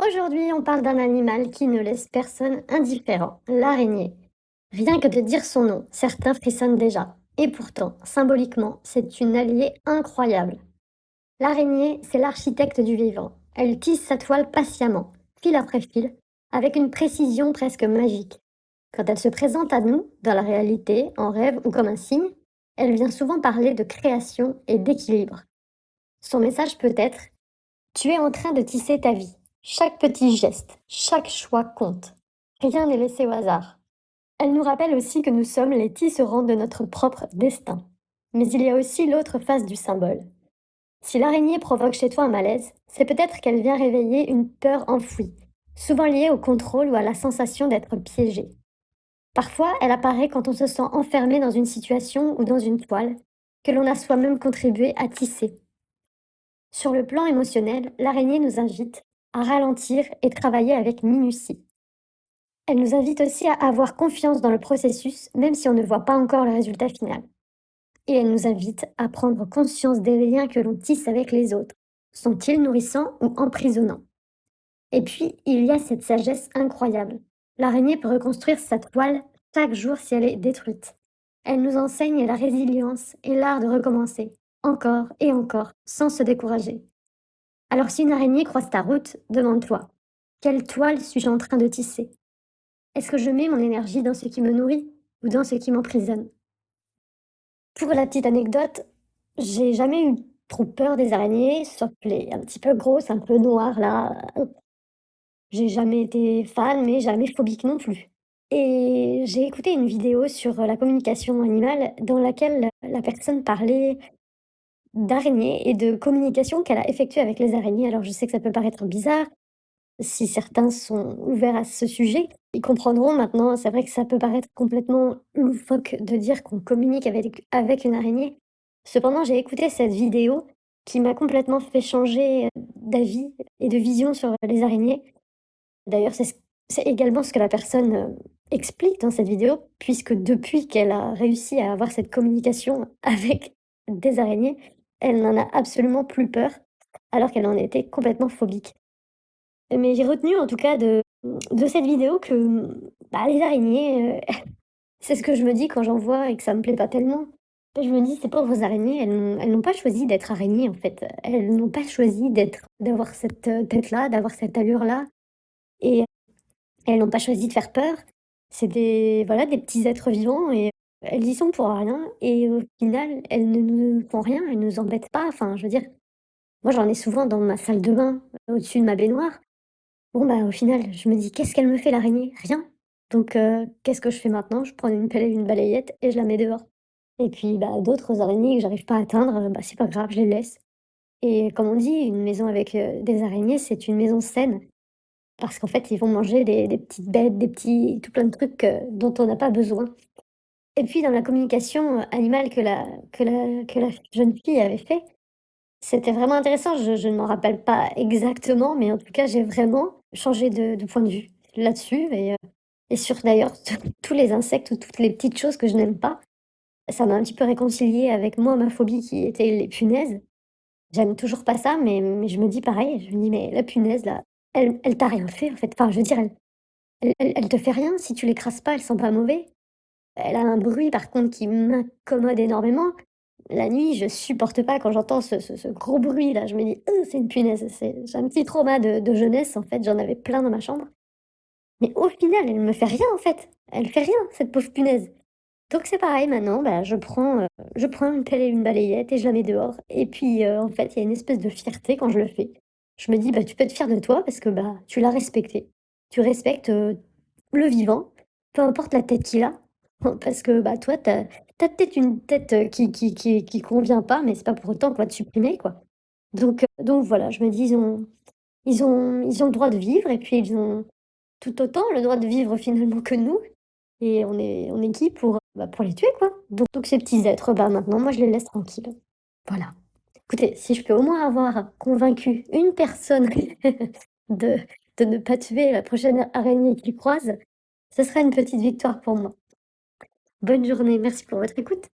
Aujourd'hui, on parle d'un animal qui ne laisse personne indifférent, l'araignée. Rien que de dire son nom, certains frissonnent déjà. Et pourtant, symboliquement, c'est une alliée incroyable. L'araignée, c'est l'architecte du vivant. Elle tisse sa toile patiemment, fil après fil, avec une précision presque magique. Quand elle se présente à nous, dans la réalité, en rêve ou comme un signe, elle vient souvent parler de création et d'équilibre. Son message peut être: tu es en train de tisser ta vie. Chaque petit geste, chaque choix compte. Rien n'est laissé au hasard. Elle nous rappelle aussi que nous sommes les tisserands de notre propre destin. Mais il y a aussi l'autre face du symbole. Si l'araignée provoque chez toi un malaise, c'est peut-être qu'elle vient réveiller une peur enfouie, souvent liée au contrôle ou à la sensation d'être piégé. Parfois, elle apparaît quand on se sent enfermé dans une situation ou dans une toile que l'on a soi-même contribué à tisser. Sur le plan émotionnel, l'araignée nous invite à ralentir et travailler avec minutie. Elle nous invite aussi à avoir confiance dans le processus, même si on ne voit pas encore le résultat final. Et elle nous invite à prendre conscience des liens que l'on tisse avec les autres. Sont-ils nourrissants ou emprisonnants? Et puis, il y a cette sagesse incroyable. L'araignée peut reconstruire sa toile chaque jour si elle est détruite. Elle nous enseigne la résilience et l'art de recommencer, encore et encore, sans se décourager. Alors si une araignée croise ta route, demande-toi: quelle toile suis-je en train de tisser? Est-ce que je mets mon énergie dans ce qui me nourrit ou dans ce qui m'emprisonne? Pour la petite anecdote, j'ai jamais eu trop peur des araignées, sauf les un petit peu grosses, un peu noires là. J'ai jamais été fan, mais jamais phobique non plus. Et j'ai écouté une vidéo sur la communication animale dans laquelle la personne parlait d'araignées et de communication qu'elle a effectuée avec les araignées. Alors je sais que ça peut paraître bizarre. Si certains sont ouverts à ce sujet, ils comprendront maintenant. C'est vrai que ça peut paraître complètement loufoque de dire qu'on communique avec une araignée. Cependant, j'ai écouté cette vidéo qui m'a complètement fait changer d'avis et de vision sur les araignées. D'ailleurs, c'est également ce que la personne explique dans cette vidéo, puisque depuis qu'elle a réussi à avoir cette communication avec des araignées, elle n'en a absolument plus peur, alors qu'elle en était complètement phobique. Mais j'ai retenu en tout cas de cette vidéo que, bah, les araignées, c'est ce que je me dis quand j'en vois et que ça me plaît pas tellement. Je me dis: «Ces pauvres araignées, elles n'ont pas choisi d'être araignées, en fait. Elles n'ont pas choisi d'avoir cette, tête-là, d'avoir cette allure-là et elles n'ont pas choisi de faire peur. C'est des voilà, des petits êtres vivants et elles y sont pour rien et au final, elles ne nous font rien, elles nous embêtent pas». Enfin, je veux dire, moi j'en ai souvent dans ma salle de bain, au-dessus de ma baignoire. Bon, bah, au final, je me dis: «Qu'est-ce qu'elle me fait l'araignée? Rien». Donc qu'est-ce que je fais maintenant? Je prends une pelle et une balayette et je la mets dehors. Et puis, bah, d'autres araignées que j'arrive pas à atteindre, bah, c'est pas grave, je les laisse. Et comme on dit, une maison avec, des araignées, c'est une maison saine parce qu'en fait, ils vont manger des petites bêtes, des petits tout plein de trucs, dont on n'a pas besoin. Et puis dans la communication, animale que la jeune fille avait fait, c'était vraiment intéressant. Je ne m'en rappelle pas exactement, mais en tout cas, j'ai vraiment changé de point de vue là-dessus et sur d'ailleurs tous les insectes ou toutes les petites choses que je n'aime pas. Ça m'a un petit peu réconciliée avec moi, ma phobie qui était les punaises. J'aime toujours pas ça, mais je me dis pareil, je me dis: «Mais la punaise là, elle t'a rien fait en fait». Enfin je veux dire, elle te fait rien, si tu l'écrases pas, elle sent pas mauvais. Elle a un bruit par contre qui m'incommode énormément. La nuit, je supporte pas quand j'entends ce gros bruit là, je me dis: c'est une punaise». J'ai un petit trauma de jeunesse en fait, j'en avais plein dans ma chambre. Mais au final, elle me fait rien en fait. Elle fait rien cette pauvre punaise. Donc c'est pareil maintenant, bah, je prends une pelle et une balayette et je la mets dehors et puis, en fait, il y a une espèce de fierté quand je le fais. Je me dis: «Bah, tu peux être fier de toi parce que, bah, tu l'as respecté. Tu respectes, le vivant, peu importe la tête qu'il a, parce que, bah, toi, tu as peut-être une tête, qui convient pas, mais c'est pas pour autant qu'on va te supprimer, quoi». Donc voilà, je me dis: «Ils ont le droit de vivre et puis ils ont tout autant le droit de vivre finalement que nous et on est qui pour, bah, pour les tuer, quoi». Donc ces petits êtres, bah, maintenant moi je les laisse tranquilles. Voilà. Écoutez, si je peux au moins avoir convaincu une personne de de ne pas tuer la prochaine araignée qu'il croise, ce serait une petite victoire pour moi. Bonne journée, merci pour votre écoute.